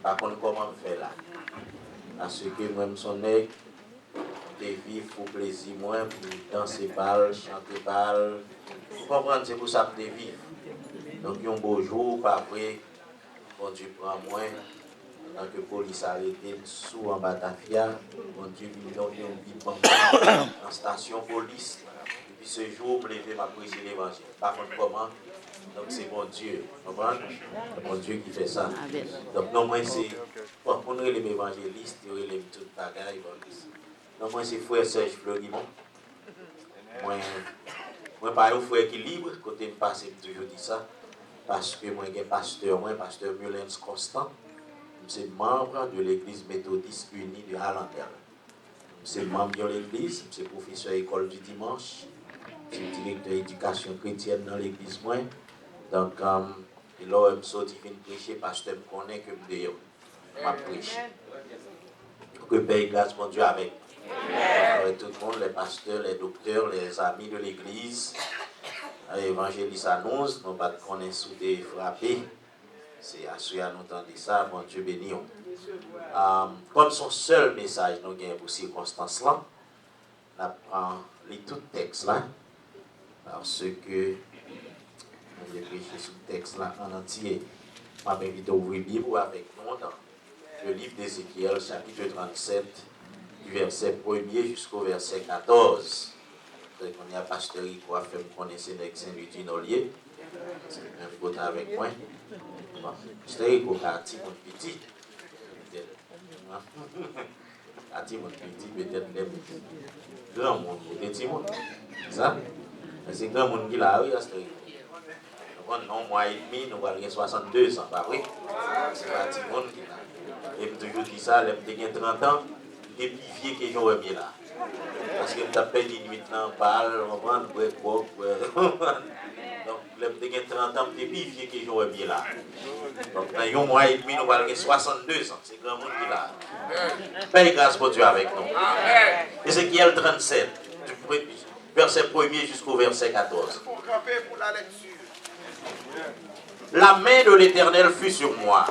Par contre, comment faire là? Parce que moi, je suis né, je vivre pour plaisir, moi, pour danser balle, chanter balle. Vous comprenez, c'est pour ça que je vivre. Donc, un beau jour, pas après, bon Dieu prend moi, en tant que police arrêté sous en Batavia, bon Dieu vient donner un vide en station police. Et puis ce jour, je me lève, ma prêcher l'évangile. Par contre, comment? Donc c'est mon Dieu, vous comprenez? C'est mon Dieu qui fait ça. Donc non, moi c'est, bon, pour nous les évangélistes, ils ont tout bagaille. Non, moi c'est frère Serge Fleurimont. Moi pas un frère qui est libre, côté me passe, je toujours dit ça. Parce que moi, j'ai pasteur Mullens Constant. Je suis membre de l'église méthodiste unie de Hallandel. Je suis membre de l'église, je suis professeur école du dimanche. Je suis directeur d'éducation chrétienne dans l'église. Donc, là, je me suis dit prêcher parce que je me connais que je prêche. Que paye grâce, mon Dieu, avec. Tout le monde, les pasteurs, les docteurs, les amis de l'église. Évangéliste annonce, nous ne connaissons pas sous des frappés. C'est assuré à nous entendre ça, mon Dieu béni. Comme son seul message, nous avons pour circonstance là, nous prenons tout le texte là, parce que nous avons prêché sur le texte là en entier. Je m'invite à ouvrir la Bible avec nous dans le livre d'Ézéchiel, chapitre 37, du verset 1er jusqu'au verset 14. On y a pasteur qui a fait me connaître avec Saint-Louis Nolier. C'est un côté avec moi. Pasteur qui a dit mon petit. A dit mon petit, peut-être les grand monde, petit monde. Ça? C'est grand monde qui l'a, oui, pasteur. Donc, non, mois et demi, nous avons 62 ans, pas vrai? C'est pas petit monde qui l'a. Et je toujours dit ça, j'ai 30 ans, j'ai plus vieux que j'aurais mis là. Parce que je tapé 18 ans, balle, on prend donc, j'ai 30 ans, je suis plus vieux que j'aurais mis là. Donc, dans un mois et demi, nous avons 62 ans. C'est grand monde qui là. Paye grâce pour Dieu avec nous. Ézéchiel 37, du verset 1er jusqu'au verset 14. La main de l'Éternel fut sur moi,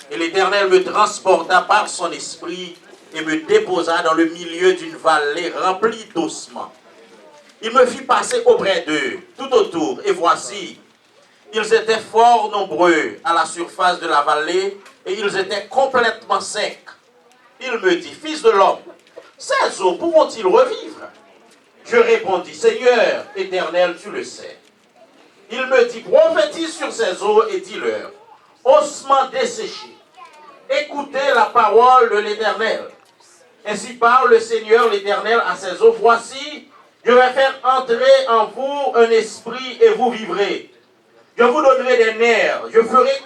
et l'Éternel me transporta par son esprit et me déposa dans le milieu d'une vallée remplie d'ossements. Il me fit passer auprès d'eux, tout autour, et voici, ils étaient fort nombreux à la surface de la vallée, et ils étaient complètement secs. Il me dit, fils de l'homme, ces eaux pourront-ils revivre? Je répondis, Seigneur éternel, tu le sais. Il me dit, prophétise sur ces eaux et dis-leur, ossements desséchés, écoutez la parole de l'Éternel. Ainsi parle le Seigneur l'Éternel à ces eaux. Voici, je vais faire entrer en vous un esprit et vous vivrez. Je vous donnerai des nerfs. Je ferai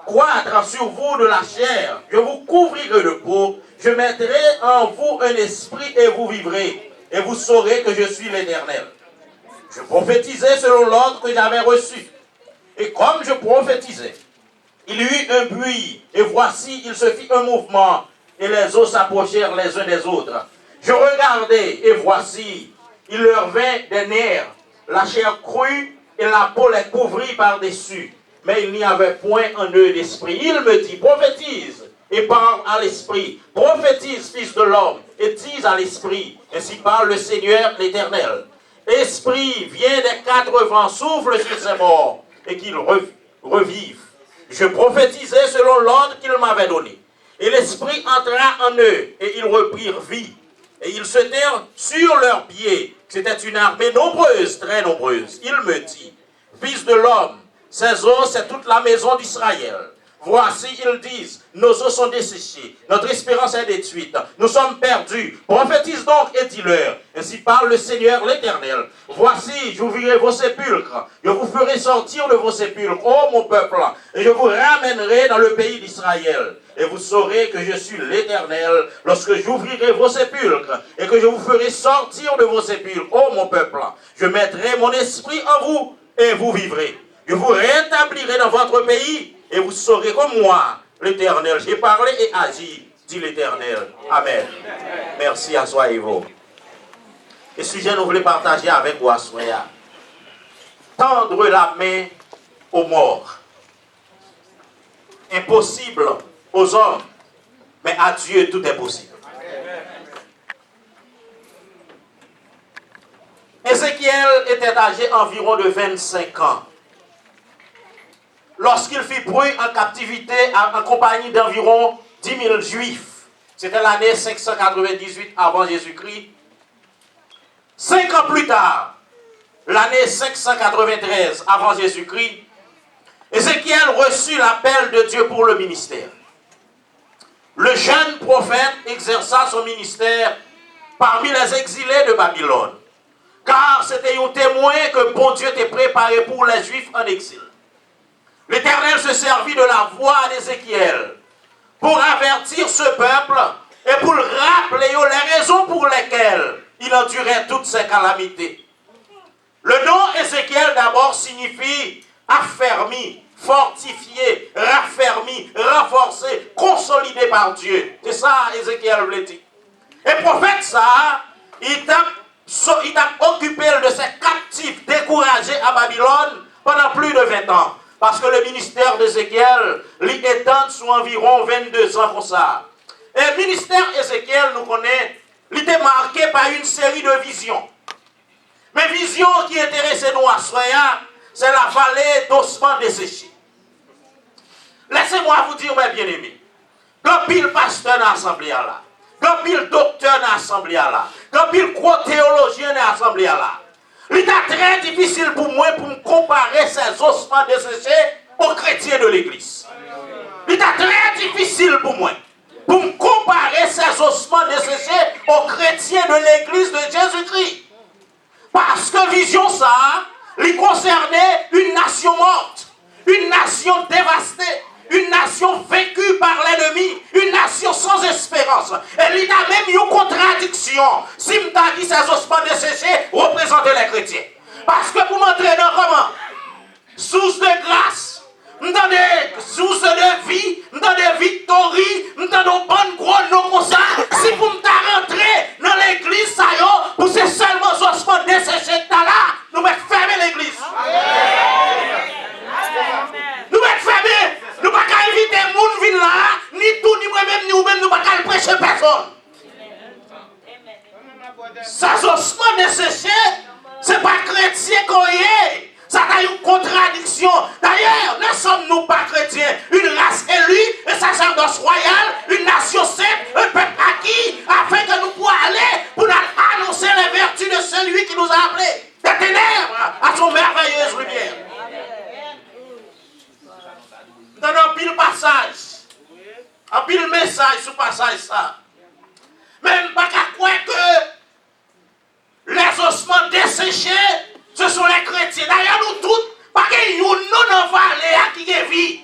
croître sur vous de la chair. Je vous couvrirai de peau. Je mettrai en vous un esprit et vous vivrez. Et vous saurez que je suis l'Éternel. Je prophétisais selon l'ordre que j'avais reçu. Et comme je prophétisais, il y eut un bruit. Et voici, il se fit un mouvement. Et les eaux s'approchèrent les uns des autres. Je regardai, et voici, il leur vint des nerfs. La chair crut, et la peau les couvrit par-dessus. Mais il n'y avait point en eux d'esprit. Il me dit, prophétise, et parle à l'esprit. Prophétise, fils de l'homme, et dis à l'esprit. Ainsi parle le Seigneur l'Éternel. Esprit, viens des quatre vents, souffle sur ces morts, et qu'ils revivent. Je prophétisais selon l'ordre qu'il m'avait donné. Et l'esprit entra en eux, et ils reprirent vie. Et ils se tinrent sur leurs pieds. C'était une armée nombreuse, très nombreuse. Il me dit, fils de l'homme, ces eaux, c'est toute la maison d'Israël. Voici, ils disent, nos eaux sont desséchées, notre espérance est détruite, nous sommes perdus. Prophétise donc et dis-leur, ainsi parle le Seigneur l'Éternel. Voici, j'ouvrirai vos sépulcres, je vous ferai sortir de vos sépulcres, ô mon peuple, et je vous ramènerai dans le pays d'Israël. Et vous saurez que je suis l'Éternel lorsque j'ouvrirai vos sépulcres et que je vous ferai sortir de vos sépulcres, ô mon peuple. Je mettrai mon esprit en vous et vous vivrez. Je vous rétablirai dans votre pays et vous saurez comme moi, l'Éternel. J'ai parlé et agi, dit l'Éternel. Amen. Merci, asseyez-vous. Et sujet nous voulons partager avec vous, asseyez. Tendre la main aux morts. impossible aux hommes, mais à Dieu tout est possible. Ézéchiel était âgé environ de 25 ans lorsqu'il fut pris en captivité en compagnie d'environ 10 000 Juifs. C'était l'année 598 avant Jésus-Christ. 5 ans plus tard, l'année 593 avant Jésus-Christ, Ézéchiel reçut l'appel de Dieu pour le ministère. Le jeune prophète exerça son ministère parmi les exilés de Babylone, car c'était un témoin que bon Dieu était préparé pour les Juifs en exil. L'Éternel se servit de la voix d'Ézéchiel pour avertir ce peuple et pour rappeler les raisons pour lesquelles il endurait toutes ces calamités. Le nom Ézéchiel d'abord signifie affermi, fortifié, raffermi, renforcé, consolidé par Dieu. C'est ça Ézéchiel voulait dire. Et prophète ça, il t'a occupé de ces captifs découragés à Babylone pendant plus de 20 ans. Parce que le ministère d'Ézéchiel lui étend sur environ 22 ans comme ça. Et le ministère d'Ézéchiel, nous connaissons, il était marqué par une série de visions. Mais vision qui intéressait nous à Soya, c'est la vallée d'ossements desséchés. Laissez-moi vous dire, mes bien-aimés, quand pile pasteur dans l'assemblée là, quand pile docteur dans l'assemblée là, quand pile gros théologien dans l'assemblée là, il est très difficile pour moi pour me comparer ces ossements desséchés aux chrétiens de l'église. Il est très difficile pour moi pour me comparer ces ossements desséchés aux chrétiens de l'église de Jésus-Christ. Parce que vision ça, il concernait une nation morte, une nation dévastée, une nation vécue par l'ennemi, une nation sans espérance. Et il y a même une contradiction. Si je dis ces ossements desséchés représentaient les chrétiens. Parce que pour m'entrer dans comment? Source de grâce, source de vie, de victoire, de bonne couronne, non comme ça. Si vous me rentrer dans l'église, ça y est, pour ces seulement ossements desséchés que tu as là, nous mettons fermer l'église. Nous mettons fermer. Nous ne pouvons pas inviter les gens venir là, ni tout, ni moi-même, ni nous-mêmes, nous ne pouvons pas prêcher personne. Ces ossements desséchés, ce n'est pas chrétien qu'on est. Ça a une contradiction. D'ailleurs, ne sommes-nous pas chrétiens? Une race élue, un sacerdoce royal, une nation sainte, un peuple acquis, afin que nous puissions aller pour annoncer les vertus de celui qui nous a appelés des ténèbres à son merveilleuse lumière. Dans un pile passage, un pile message sur passage ça. Même pas qu'à croire que les ossements desséchés, ce sont les chrétiens. D'ailleurs, nous tous, pas qu'il y ait nous dans vallée qui est vie.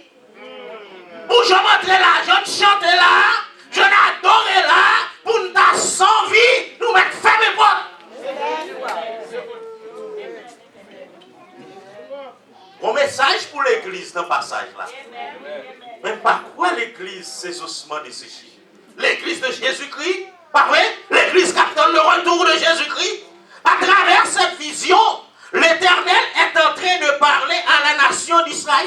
Pour je montre là, je chante là, je n'adore là, pour nous dar sans vie, nous mettre fermé porte. Mon message pour l'église dans le passage là. Même pas quoi l'église, ces ossements desséchés. L'église de Jésus-Christ, pas vrai? L'église qui attend le retour de Jésus-Christ. À travers cette vision, l'Éternel est en train de parler à la nation d'Israël.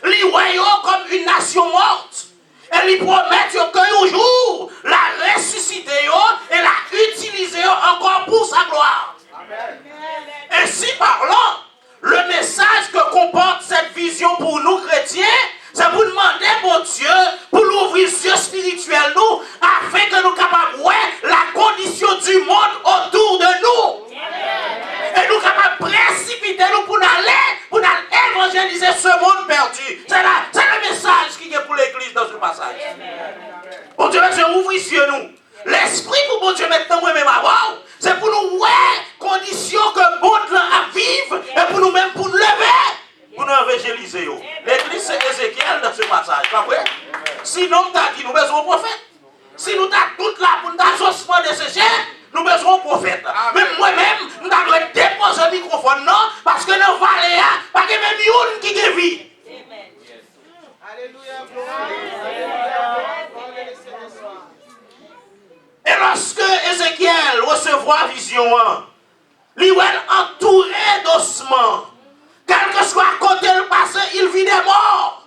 Les voyons comme une nation morte. Et lui promettent qu'un jour, la ressusciter et la utiliser encore pour sa gloire. Ainsi parlant, le message que comporte cette vision pour nous chrétiens, c'est pour demander mon Dieu, pour l'ouvrir les yeux spirituels nous, afin que nous capables de voir la condition du monde autour de nous. Et nous capables de précipiter nous pour aller évangéliser ce monde perdu. C'est le message qui est pour l'église dans ce passage. Bon Dieu, ouvre les yeux nous. L'esprit pour bon Dieu maintenant moi-même avoir, c'est pour nous voir condition que bon Dieu a vivre et pour nous-mêmes pour nous lever, pour nous évangéliser. L'église c'est Ézéchiel dans ce passage, pas vrai? Sinon, tu as dit nous besoin de prophète. Si nous avons tout là pour nous avoir ossements desséchés, nous besoin de prophète. Même moi-même, nous devons déposer le microphone, non? Parce que dans le vallée, pas que même une qui est vie. Alléluia. Et lorsque Ézéchiel recevra vision, il est entouré d'ossements. Quel que soit côté le passé, il vit des morts.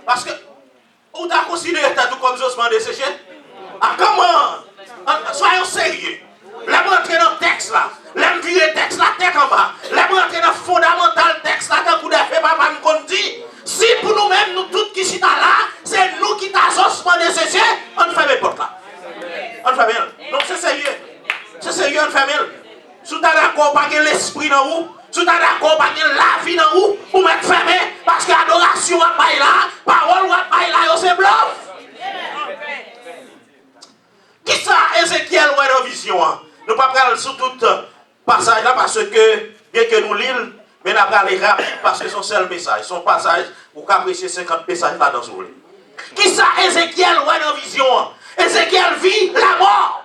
Parce que, ou t'as considéré tout comme ossements desséchés? Ah, comment? Soyons sérieux. Là, vous entrez dans le texte là. Là, vous virez le texte là, tête en bas. Là, vous entrez dans le fondamental texte là, quand vous avez fait, papa me dit, si pour nous-mêmes, nous tous qui sommes là, c'est nous qui t'avons ossements desséchés, on fait mes portes là. On fait bien. Donc, c'est sérieux. C'est sérieux, on fait bien. Si tu as d'accord, pas l'esprit dans vous, si tu as d'accord, pas la vie dans vous, vous mettez fermé, parce que l'adoration à paille là, parole à paille là, c'est bluff. Qui ça, Ézéchiel, ouais, dans vision? Nous ne pouvons pas aller sur tout passage là, parce que, bien que nous lisons, mais nous allons aller rapide, parce que son seul message, son passage, vous pouvez apprécier 50 messages là-dedans, si vous voulez. Qui ça, Ézéchiel, ouais, dans vision? Ézéchiel vit la mort.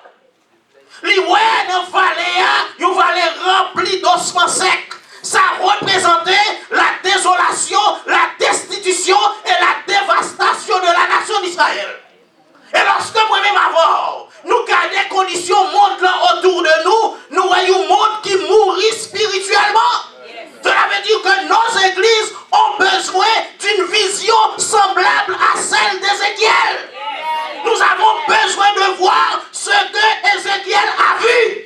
Li ouais dans vallée, une vallée remplie d'ossements secs. Ça représentait la désolation, la destitution et la dévastation de la nation d'Israël. Et lorsque moi-même avant, nous gardons des conditions monde là autour de nous, nous voyons un monde qui mourit spirituellement. Cela veut dire que nos églises ont besoin d'une vision semblable à celle d'Ézéchiel. Nous avons besoin de voir ce que Ézéchiel a vu.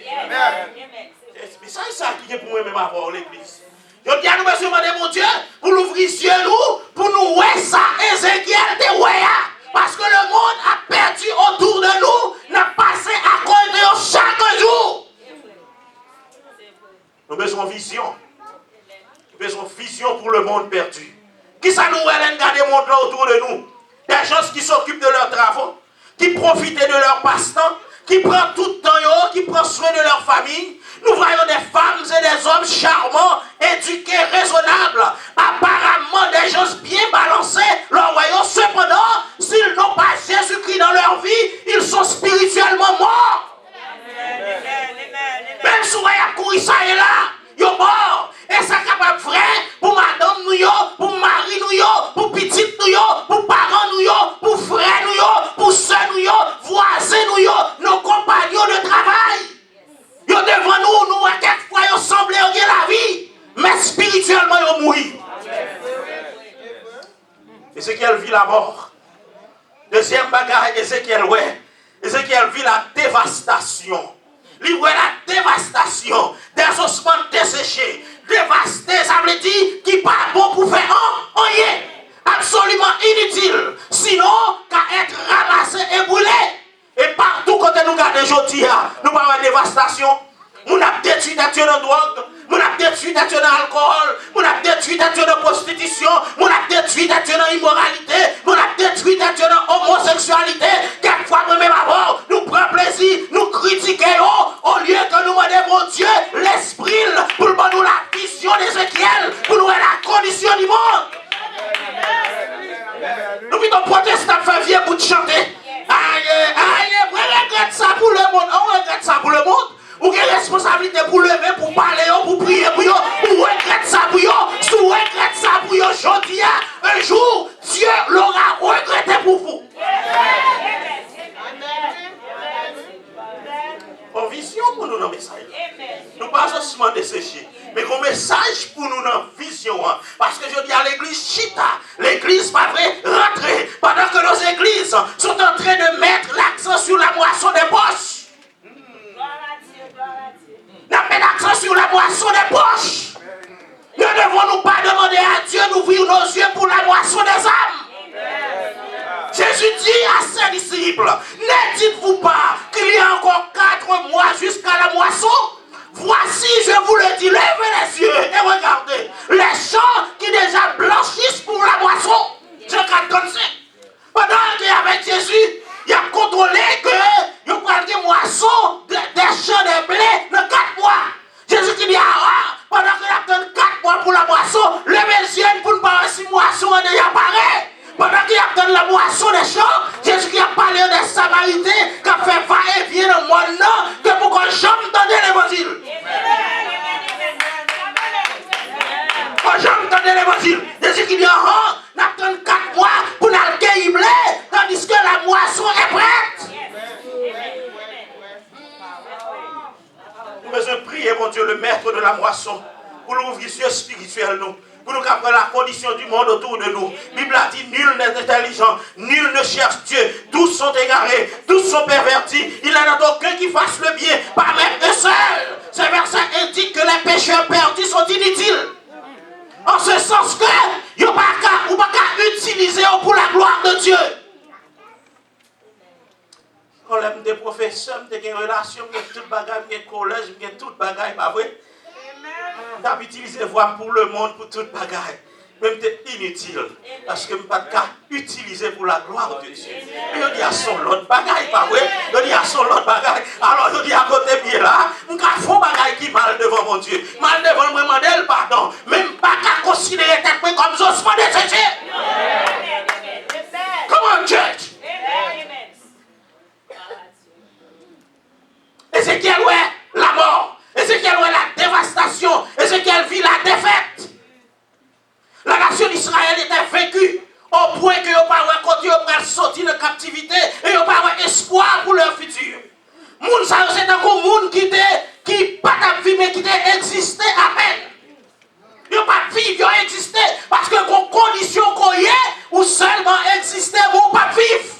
Mais ça, c'est ça qui est pour moi-même avoir l'église. Je dis à nous, monsieur, mon Dieu, pour l'ouvrir les yeux, pour nous voir ça, Ézéchiel te voit. Parce que le monde a perdu autour de nous, n'a passé à cause de nous chaque jour. Nous avons besoin de vision. Nous avons besoin de vision pour le monde perdu. Qui ça nous va garder le monde là autour de nous? Des gens qui s'occupent de leurs travaux, qui profitent de leur passe-temps, qui prennent tout le temps, qui prennent soin de leur famille. Nous voyons des femmes et des hommes charmants, éduqués, raisonnables, apparemment des gens bien balancés, leur voyons. Cependant, s'ils n'ont pas Jésus-Christ dans leur vie, ils sont spirituellement morts. Même si vous voyez ça et là, ils sont morts. Et c'est capable vrai pour madame nous, pour mari nous, pour petite nous, pour parents nous, pour frères nous, pour soeurs nous, voisins nous, nos compagnons de travail. Ils sont devant nous, nous, à quelquefois, ils semblent gagner la vie, mais spirituellement, ils mourent. Ézéchiel vit la mort. Deuxième bagarre, Ézéchiel, ouais. Ézéchiel vit la dévastation. Il voit la dévastation des ossements desséchés. Dévasté, ça veut dire qui pas bon pour faire rien. Absolument inutile. Sinon, qu'à être ramassé et brûlé. Et partout quand nous regardons aujourd'hui, nous avons une dévastation. Nous avons détruit des gens de drogue. Nous avons détruit des gens d'alcool. Nous avons détruit des gens de prostitution. Nous avons détruit des gens d'immoralité. Nous avons détruit des gens d'homosexualité. Quelquefois, même avant, nous prenons plaisir, nous critiquons au lieu que nous demandons Dieu l'esprit pour nous la vision d'Ézéchiel, pour nous la condition du monde. Nous vivons protestants faire vieux pour chanter. On regrette ça pour le monde. On regrette ça pour le monde. Ou quelle responsabilité pour lever, pour parler, pour prier pour eux. Ou regrette ça pour eux. Si vous regrettez ça pour eux, aujourd'hui, un jour, Dieu l'aura regretté pour vous. En vision pour nous dans le message. Nous ne pas seulement dessécher, mais un message pour nous dans la vision. Parce que je dis à l'église chita, l'église pas vrai, rentrer. Pendant que nos églises sont en train de mettre l'accent sur la moisson des poches. Nous mettons l'accent sur la moisson des poches. Ne devons-nous pas demander à Dieu d'ouvrir nos yeux pour la moisson des âmes? Jésus dit à ses disciples, ne dites-vous pas qu'il y a encore 4 mois jusqu'à la moisson? Voici, je vous le dis, levez les yeux et regardez les champs qui déjà blanchissent pour la moisson. Jean 4,35. Pendant qu'avec Jésus, il a contrôlé que il y a des moissons, des champs de blé dans 4 mois. Jésus qui dit, pendant qu'il y a 4 mois pour la moisson, levez les yeux pour ne pas si moisson est déjà pareil. Pendant qu'il y a la moisson des champs, Jésus qui a parlé des Samaritains, qui a fait va-et-vient dans le monde, que pour qu'on jamais tende l'évangile. Quand jamais tende l'évangile, Jésus qui dit, on attend 4 mois pour nous cueillir blé, tandis que la moisson est prête. Nous devons prier, mon Dieu, le maître de la moisson, pour l'ouvrir yeux spirituels, nous. Pour nous comprendre la condition du monde autour de nous. La Bible a dit, nul n'est intelligent, nul ne cherche Dieu. Tous sont égarés, tous sont pervertis. Il n'y en a aucun qui fasse le bien, pas même un seul. Ce verset indique que les pécheurs perdus sont inutiles. En ce sens que, vous ne pouvez pas utiliser pour la gloire de Dieu. Quand on des professeurs, on a une relation, on a tout le bagage, on a un collège, on a tout le bagage, pas vrai? On a utilisé voix pour le monde, pour tout le bagage. Même c'est inutile. Parce que je ne peux pas utiliser pour la gloire de Dieu. Et on dit à son l'autre bagaille, pas vrai? On dit à son l'autre bagaille. Alors on dit à côté bien là, on a fait un bagaille qui mal devant mon Dieu. Mal devant moi, demande pardon. Même pas qu'à considérer tête comme Josué de Jésus. Come on, church. Ézéchiel, ouais, la mort. Ézéchiel, ouais, la dévastation. Ézéchiel vit la défaite. La nation d'Israël était vaincue au point que ils n'ont pas de sortir de captivité et ils n'ont pas espoir pour leur futur. Moun ça c'est un monde qui pas de vie mais qui existé à peine. Ils n'ont pas de vie, ils ont existé parce que les conditions qu'on y est ou seulement exister ou pas vivre.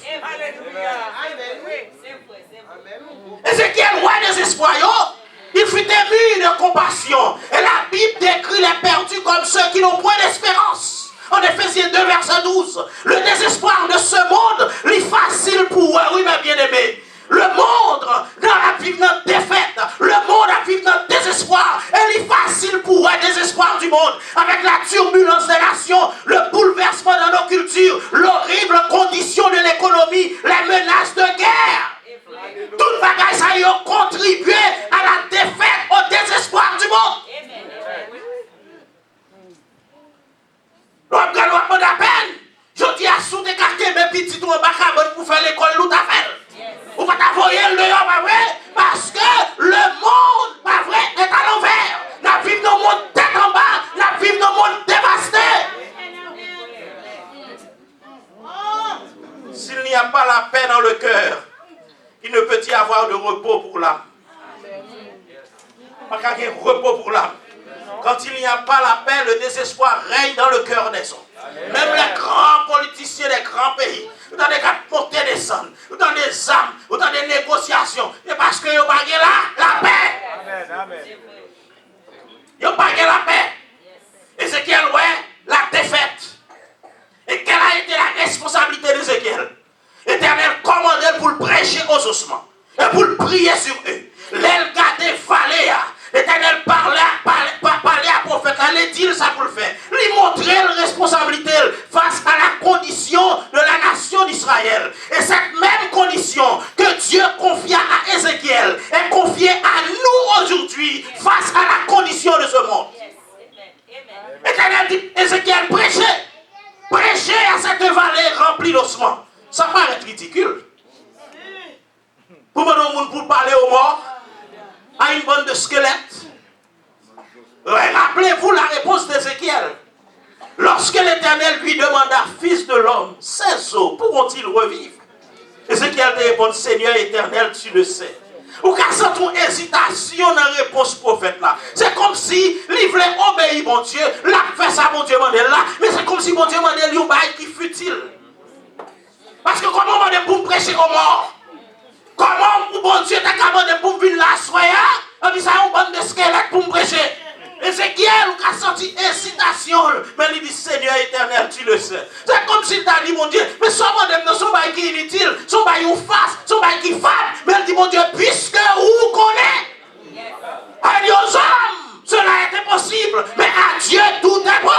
Ézéchiel, roi des espoirs, il fut ému de compassion. Et la Bible décrit les perdus comme ceux qui n'ont point d'espérance. En Éphésiens 2, verset 12. Le désespoir de ce monde, il est facile pour eux, oui, mes bien-aimés. Le monde a vécu notre défaite. Le monde a vécu notre désespoir. Et il est facile pour eux, le désespoir du monde. Avec la turbulence des nations, le bouleversement dans nos cultures, l'horrible condition de l'économie, les menaces de guerre. Toute bagaille ça y a contribué à la défaite, au désespoir du monde. L'homme qui a de peine, je dis à sous des quartiers, mes petits ou en bas pour faire l'école, l'autre affaire. Ou pas t'envoyer le dehors, pas vrai? Parce que le monde, pas vrai, est à l'envers. Nous vivons dans le monde tête en bas, nous vivons dans le monde dévasté. S'il n'y a pas la paix dans le cœur, il ne peut y avoir de repos pour l'âme. Pas qu'il y ait repos pour l'âme. Quand il n'y a pas la paix, le désespoir règne dans le cœur des hommes. Même les grands politiciens des grands pays, dans des cas de monter des descendre, dans des armes, dans des négociations, c'est parce qu'ils n'ont pas la paix. Ils n'ont pas la paix. Ézéchiel, ouais, la défaite. Et quelle a été la responsabilité d'Ézéchiel? L'Éternel commandait pour le prêcher aux ossements et pour le prier sur eux. L'aile gardait fallait. L'Éternel parlait à prophète. Elle dit ça pour le faire. Lui montrer la responsabilité face à la condition de la nation d'Israël. Et cette même condition que Dieu confia à Ézéchiel est confiée à nous aujourd'hui face à la condition de ce monde. L'Éternel dit, Ézéchiel, prêchez à cette vallée remplie d'ossements. Ça paraît ridicule. Pour pour parler aux morts, à une bande de squelettes. Rappelez-vous la réponse d'Ézéchiel. Lorsque l'Éternel lui demanda, fils de l'homme, ces os pourront-ils revivre? Ézéchiel te répond, Seigneur éternel, tu le sais. Ou qu'à cette hésitation dans la réponse prophète là. C'est comme si il voulait obéir mon Dieu, là fait ça mon Dieu mandel là, mais c'est comme si mon Dieu mandel lui un bail qui futile. Parce que comment on demande pour prêcher aux morts? Comment bon Dieu t'a commandé pour venir là soya? On dit ça une bande de squelettes pour me prêcher. Ézéchiel a senti hésitation, mais il dit Seigneur éternel, tu le sais. C'est comme s'il t'a dit mon Dieu, mais son modèle ne sont pas qui inutile, son bail ou face, son bail qui frappe. Mais il dit mon Dieu, puisque vous connaissez, à Dieu aux hommes, cela était possible, mais à Dieu tout est bon.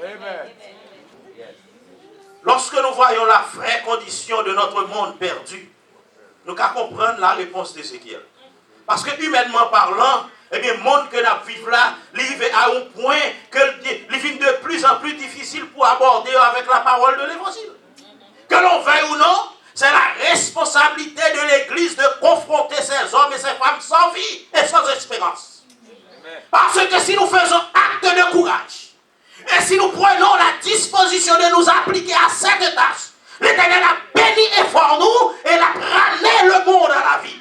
Amen. Lorsque nous voyons la vraie condition de notre monde perdu, nous pouvons comprendre la réponse d'Ézéchiel. Parce que humainement parlant, eh bien, le monde que nous vivons là, il est à un point que il devient de plus en plus difficile pour aborder avec la parole de l'Évangile. Que l'on veuille ou non, c'est la responsabilité de l'Église de confronter ces hommes et ces femmes sans vie et sans espérance. Parce que si nous faisons acte de courage, et si nous prenons la disposition de nous appliquer à cette tâche, l'Éternel a béni et fort nous et a ramené le monde à la vie.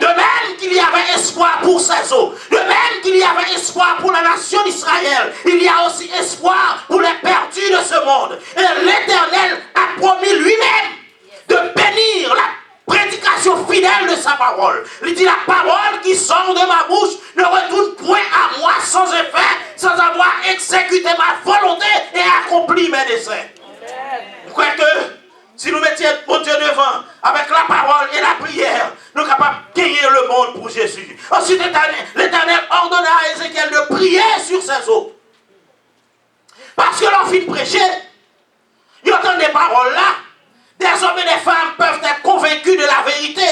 De même qu'il y avait espoir pour ses eaux. De même qu'il y avait espoir pour la nation d'Israël, il y a aussi espoir pour les perdus de ce monde. Et l'Éternel a promis lui-même de bénir la prédication fidèle de sa parole. Il dit, la parole qui sort de ma bouche ne retourne point à moi sans effet, sans avoir exécuté ma volonté et accompli mes desseins. Vous croyez que si nous mettions mon Dieu devant, avec la parole et la prière, nous sommes capables de gagner le monde pour Jésus. Ensuite, l'Éternel ordonna à Ézéchiel de prier sur ses eaux. Parce que l'on finit de prêcher, il entend des paroles là. Des hommes et des femmes peuvent être convaincus de la vérité.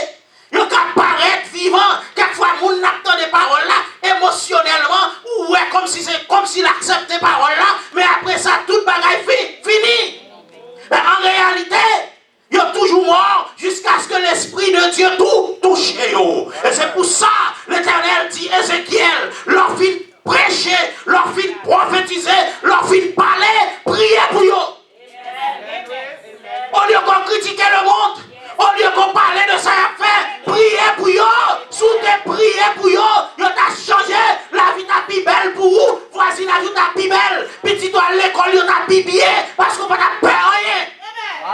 Ils peuvent paraître vivants. Quelquefois, nous n'entendons des paroles là émotionnellement, ou ouais, comme s'il acceptait des paroles là, mais après ça, toute bagaille fini. Mais en réalité, ils sont toujours morts jusqu'à ce que l'Esprit de Dieu tout touche. Et c'est pour ça, l'Éternel dit Ézéchiel, leur fin prêcher, leur fin prophétiser, leur fin parler, prier pour eux. Au lieu qu'on critique le monde, au lieu qu'on parle de sa affaire, priez pour eux, soutenez, priez pour eux, vous avez changé, la vie t'a plus belle pour vous, voisinage t'a plus belle, petit toi à l'école, vous t'a plus bien, parce qu'on va t'a peur rien.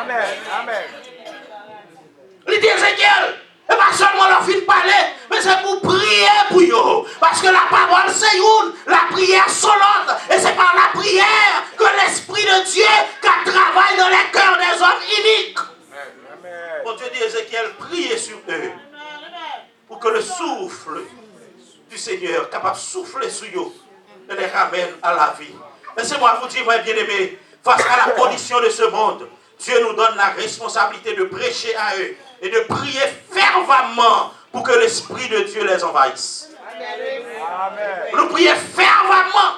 Amen, amen. Il dit Ézéchiel, et pas seulement leur fin parler, mais c'est pour prier pour eux, parce que la parole c'est une, la prière c'est l'autre, et c'est par la prière que l'Esprit de Dieu qui travaille dans les cœurs des hommes uniques. Bon Dieu dit Ézéchiel, priez sur eux, pour que le souffle du Seigneur, capable de souffler sur eux, les ramène à la vie. Laissez-moi vous dire, mes bien-aimés, face à la condition de ce monde, Dieu nous donne la responsabilité de prêcher à eux et de prier fervemment pour que l'Esprit de Dieu les envahisse. Amen. Nous prions fervemment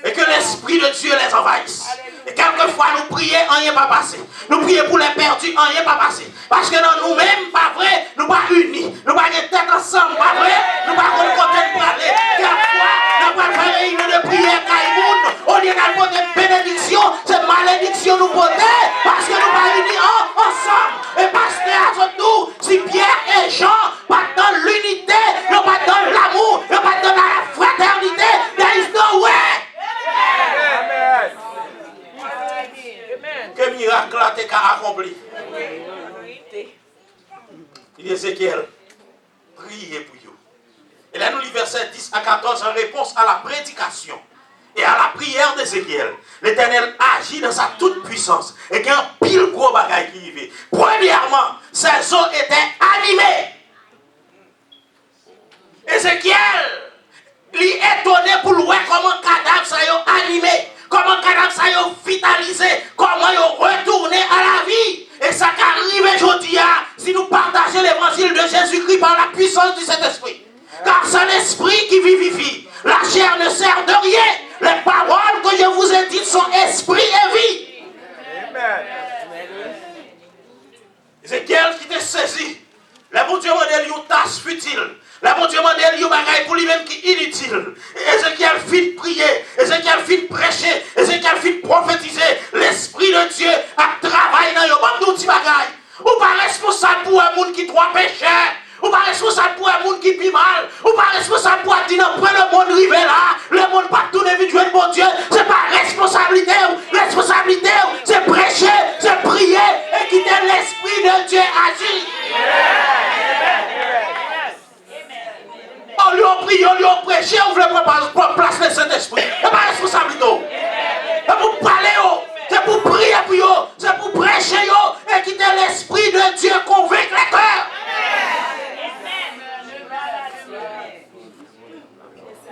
et que l'Esprit de Dieu les envahisse. Et quelquefois nous prions, rien pas passé. Nous prions pour les perdus, rien pas passé. Parce que dans nous-mêmes, pas vrai, nous pas unis, nous pas être tête ensemble, pas vrai, nous pas côté de parler. Quelquefois, nous pas faire réunion de prière Kaïmoun, au lieu d'apporter bénédiction, c'est malédiction nous porter, parce que nous pas unis ensemble. Et pasteur à nous, si Pierre et Jean pas dans l'unité, nous pas dans l'amour, nous pas dans la fraternité, there is no way. Que miracle a été accompli. Il dit Ézéchiel, priez pour vous. Et là nous lisons verset 10 à 14 en réponse à la prédication et à la prière d'Ézéchiel. L'Éternel agit dans sa toute puissance et qu'il y a un pile gros bagaille qui y vit. Premièrement, ses eaux étaient animées. Ézéchiel, il est étonné pour voir comment cadavre ça y animé. Comment cadavre ça y vitalisé, comment ils ont retourné à la vie. Et ça qui arrive aujourd'hui, si nous partageons l'évangile de Jésus-Christ par la puissance du Saint-Esprit. Car c'est l'esprit qui vivifie. La chair ne sert de rien. Les paroles que je vous ai dites sont esprit et vie. Amen. Ézéchiel qui t'est saisi. Le bon Dieu m'a dit une tâche futile. La bon Dieu m'a dit un bagaille pour lui-même qui est inutile. Ézéchiel fit prier, Ézéchiel fit prêcher, Ézéchiel fit prophétiser. L'Esprit de Dieu a travaillé dans le monde d'outils bagaille. Ou pas responsable pour un monde qui doit pécher. Ou pas responsable pour un monde qui vit mal. Ou pas responsable pour dire non, le monde rivé là. Le monde pas tout individuel, bon Dieu. C'est pas responsabilité. Responsabilité, c'est prêcher, c'est prier et quitter l'Esprit de Dieu agir. On lui a prié, on lui a prêché, on voulait pas placer le Saint-Esprit. C'est pas responsabilité. C'est pour parler, c'est pour prier pour eux, c'est pour prêcher et quitter l'Esprit de Dieu convaincre les cœurs.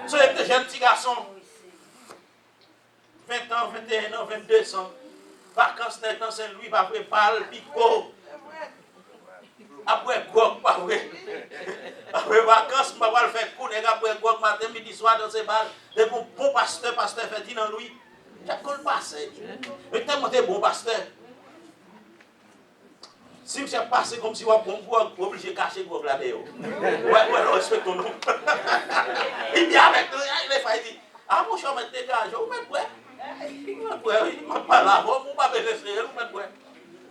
C'est des jeunes petits garçons, 20 ans, 21 ans, 22 ans, vacances dans Saint-Louis, après balle, picot. Après quoi, pas vrai. Après vacances, je vais faire coup, après quoi, matin, midi, soir, dans ces balles. Des bons pasteurs fait dire dans lui. J'ai qu'on le passe. Mais tellement de bons pasteurs. Si je suis passé comme si on est obligé de cacher le là-dedans. Ouais, respecte ton nom. Il vient avec nous, il est fait dire, ah, mon cher, mettez dégage, vous mettez quoi? Il m'a pas là, vous ne pouvez pas faire, vous mettez quoi?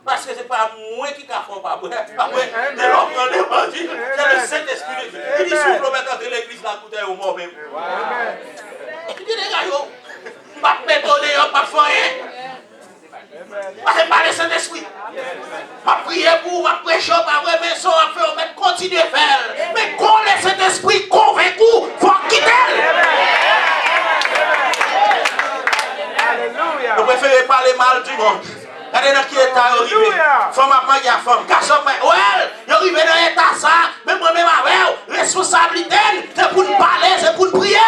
Parce que ce n'est pas moi qui a fait pas vrai. C'est l'homme dans les bandits. C'est le Saint-Esprit de Dieu. Il dit souffle au maître de l'église, la coûte au mort même. Il dit les gars, je ne vais pas m'étonner, je ne vais pas faire rien. Je pas le Saint-Esprit. Je prie pour, je prêche pas vrai, mais ça va faire, mais continuer à faire. Mais quand le Saint-Esprit convaincu, il faut quitter. Vous préférez parler mal du monde. Regardez dans qui état arrivé. Femme à marier à femme. Garçon, ouais, il arrive dans l'état ça. Mais moi-même avec responsabilité, c'est pour nous parler, c'est pour nous prier.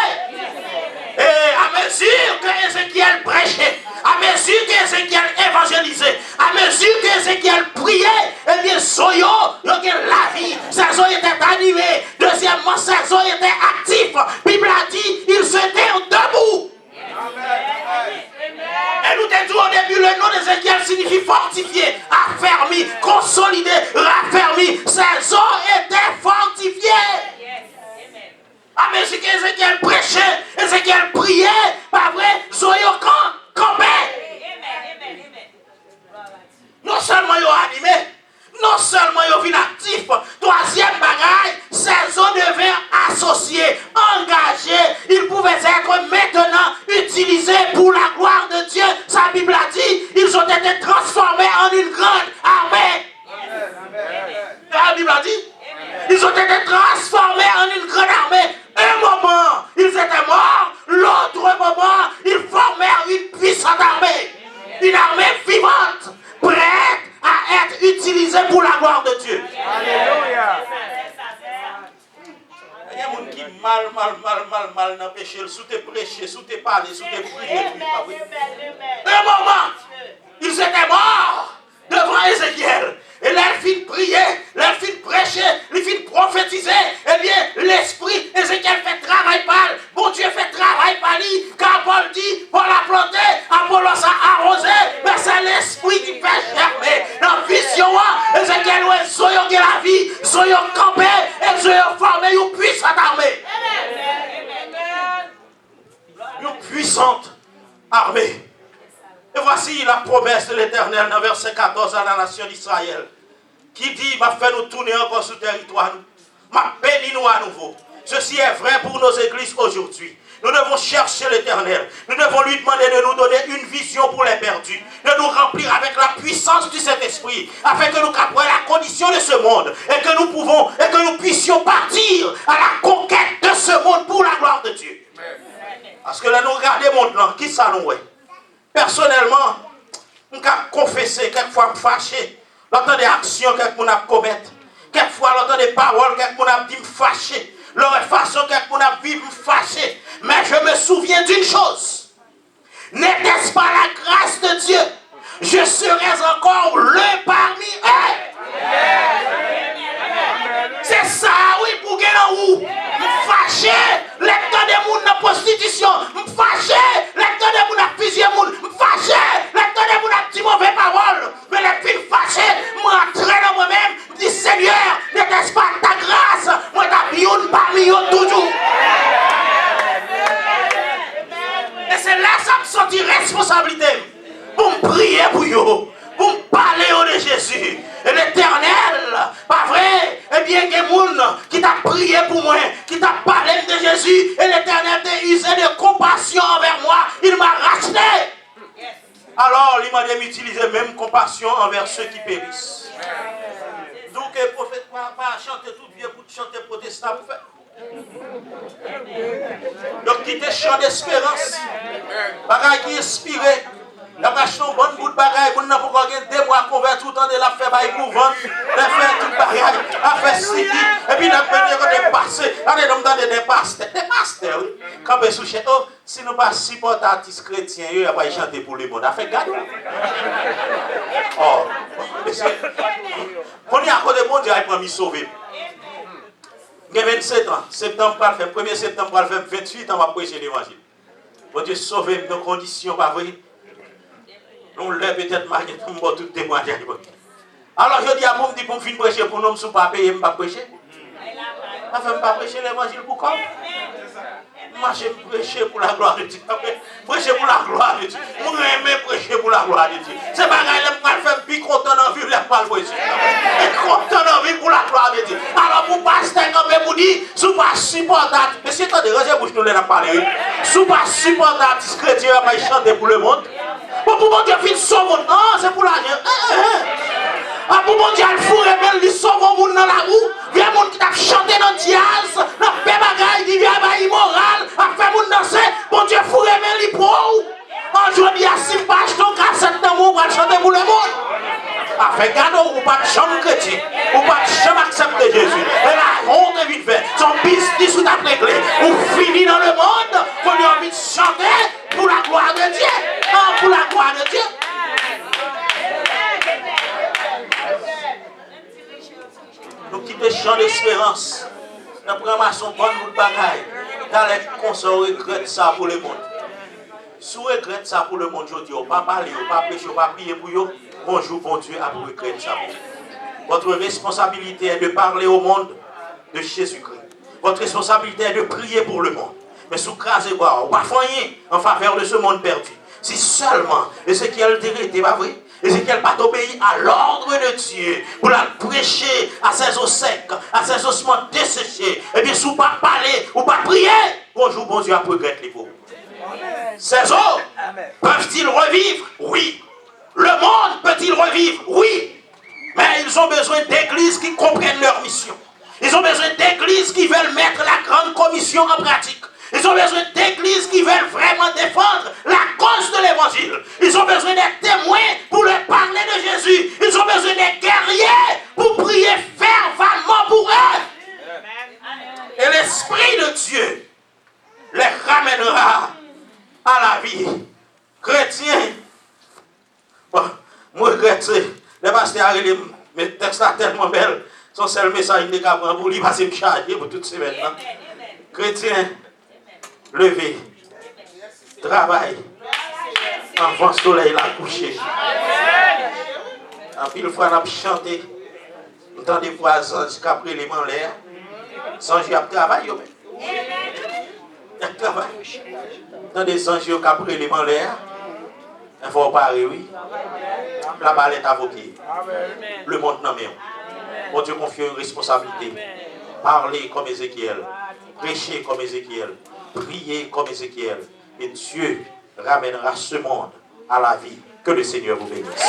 Et à mesure que Ézéchiel prêchait, à mesure que Ézéchiel évangélisait, à mesure que Ézéchiel priait, eh bien, Soyo, il y a la vie. Ses os étaient animés. Deuxièmement, ses os étaient actifs. La Bible a dit, ils étaient debout. Et nous t'ai dit au début, le nom d'Ézéchiel signifie fortifié, affermi, consolidé, raffermi. Ses os étaient fortifiés. À mesure qu'Ézéchiel prêchait, Ézéchiel priait, pas vrai, soyez campés. Non seulement ils ont animé, non seulement ils ont actif, troisième bagaille, ces eaux devinrent associés, engagés, ils pouvaient être maintenant utilisés pour la gloire de Dieu. Sa Bible a dit, ils ont été transformés en une grande armée. La Bible a dit, ils ont été transformés en une grande armée. Un moment, ils étaient morts. L'autre moment, ils formèrent une puissante armée. Une armée vivante, prête à être utilisée pour la gloire de Dieu. Alléluia. Il y a des gens qui mal dans le péché, sous tes prêcher, sous tes parler, sous tes prier. Un moment, ils étaient morts devant Ézéchiel. Et là, il fit prier, là, il fit prêcher, il fit prophétiser. Eh bien, l'esprit, Ézéchiel fait travail par lui. Bon Dieu fait travail par lui. Car Paul dit, Paul a planté, Apollos a arrosé. Mais c'est l'esprit qui fait germer. Dans la vision, Ézéchiel, soyons de la vie, soyons campés, et soyons formés, une puissante armée. Une puissante armée. Et voici la promesse de l'Éternel dans verset 14 à la nation d'Israël, qui dit, m'a fait nous tourner encore sur le territoire, m'a béni nous à nouveau. Ceci est vrai pour nos églises aujourd'hui. Nous devons chercher l'Éternel. Nous devons lui demander de nous donner une vision pour les perdus, de nous remplir avec la puissance du Saint-Esprit, afin que nous capions la condition de ce monde et que nous puissions partir à la conquête de ce monde pour la gloire de Dieu. Parce que là, nous regardons le monde, qui ça nous est? Personnellement, je confesse, quelquefois je suis fâché. L'entendre des actions que quelqu'un a commettre. Quelquefois, l'entendre des paroles que quelqu'un a dit me fâcher. Leur façon que quelqu'un a vécu me fâcher. Mais je me souviens d'une chose. N'était-ce pas la grâce de Dieu? Je serais encore l'un parmi eux. C'est ça, oui, pour gagner où? Me fâcher, l'état des gens dans la prostitution. Me fâcher, l'état des gens dans la fusion. Me fâcher, l'état des gens dans la petite mauvaise parole. Mais les filles fâchées, m'entrer dans moi-même, dis Seigneur, n'était-ce pas ta grâce? Moi, t'as mis une parmi eux toujours. Et c'est là que ça me sentit responsabilité pour me prier pour eux, pour me parler de Jésus. Et l'Éternel, pas vrai, eh bien, il y a des gens qui t'a prié pour moi, qui t'a parlé de Jésus, et l'Éternel t'a usé de compassion envers moi, il m'a racheté. Alors, il m'a dit d'utiliser même compassion envers ceux qui périssent. Donc, le prophète pas chanter tout vieux pour chanter protestant pour faire. Donc, quitter chant d'espérance, bagaille qui inspiré. Il a acheté un bon bout de bagaille, il n'a pas gagné 2 mois converti, tout le temps de la fait bail pour vendre, il a fait tout bagaille, il a fait ceci, et puis il a fait des passés, il a des pasteurs, oui. Quand il souche, oh, si nous ne pas supporter artistes chrétiens, il va chanter pour le monde, il a fait garde. Oh, monsieur, on est à côté de mon Dieu, il va me sauver. J'ai 27 ans, septembre, 1er septembre, 28 ans, je vais prêcher l'évangile. Mon Dieu, sauver nos conditions, pas vrai? Nous l'avons peut-être marié, nous avons tout témoigné. Alors je dis à vous, pour me finir prêcher pour nous, si vous ne pas payer, je ne vais pas prêcher. Je ne vais pas prêcher l'évangile pour quoi? Moi, je vais prêcher pour la gloire de Dieu. Prêcher pour la gloire de Dieu. Moi, je vais prêcher pour la gloire de Dieu. C'est pas grave, je vais faire plus content dans la pas supportable, mais c'est de ranger bouche nous les parler. Sous pas supportable, chrétien va chanter pour le monde. Pour mon Dieu, il sauve le monde. Ah, c'est pour l'argent. Ah, pour mon Dieu, il faut révéler, il sauve le monde dans la roue. Il y a des gens qui t'a chanté dans le jazz, dans le bagaille, qui vient à immoral, à faire le monde danser. Mon Dieu, il faut révéler, il pour. Aujourd'hui, si je passe ton cassette d'amour, pour chanter pour le monde. Fait cadeau ou pas de chambre chrétien, ou pas de chambre accepter Jésus. Et la honte est vite fait. Son business ou ta réglé. Ou fini dans le monde, pour lui envie de chanter pour la gloire de Dieu. Non, pour la gloire de Dieu. Nous quittons le champ d'espérance. Nous prenons son bon bout de bagaille. Dans les consorts, regrette ça pour le monde. Si vous regrettez ça pour le monde, je dis, on ne va pas parler, on ne va pas prêcher, on ne va pas prier pour vous. Bonjour, bon Dieu, à vous regretter ça. Votre responsabilité est de parler au monde de Jésus-Christ. Votre responsabilité est de prier pour le monde. Mais sous crasez quoi, on va faire rien en faveur de ce monde perdu. Si seulement Ézéchiel était pas vrai, Ézéchiel pas obéi à l'ordre de Dieu pour la prêcher à ses os secs, à ses ossements desséchés. Et bien, si vous ne pas parler ou pas prier, bonjour, bon Dieu, à regretter les pauvres. Ces eaux peuvent-ils revivre? Oui. Le monde peut-il revivre? Oui. Mais ils ont besoin d'églises qui comprennent leur mission. Ils ont besoin d'églises qui veulent mettre la grande commission en pratique. Ils ont besoin d'églises qui veulent vraiment défendre la cause de l'évangile. Ils ont besoin d'être témoins pour leur parler de Jésus. Ils ont besoin d'être guerriers pour prier fervemment pour eux. Et l'Esprit de Dieu les ramènera à la vie. Chrétien, bon, moi regrette, le pasteur a mes textes sont tellement belles, son seul message n'est qu'à prendre pour lui passer me charger pour toutes ces semaines. Chrétien, levez, travaille, avant le soleil l'a couché. En pile fois, on a chanté, on entend des voisins qui ont pris les mains en l'air, sans jouer à travailler. Dans des anges qui ont pris les mains en l'air, il faut parler, oui. La balle est avoquée. Le monde n'en met. Bon Dieu confie une responsabilité. Parler comme Ézéchiel. Prêcher comme Ézéchiel. Prier comme Ézéchiel. Et Dieu ramènera ce monde à la vie. Que le Seigneur vous bénisse.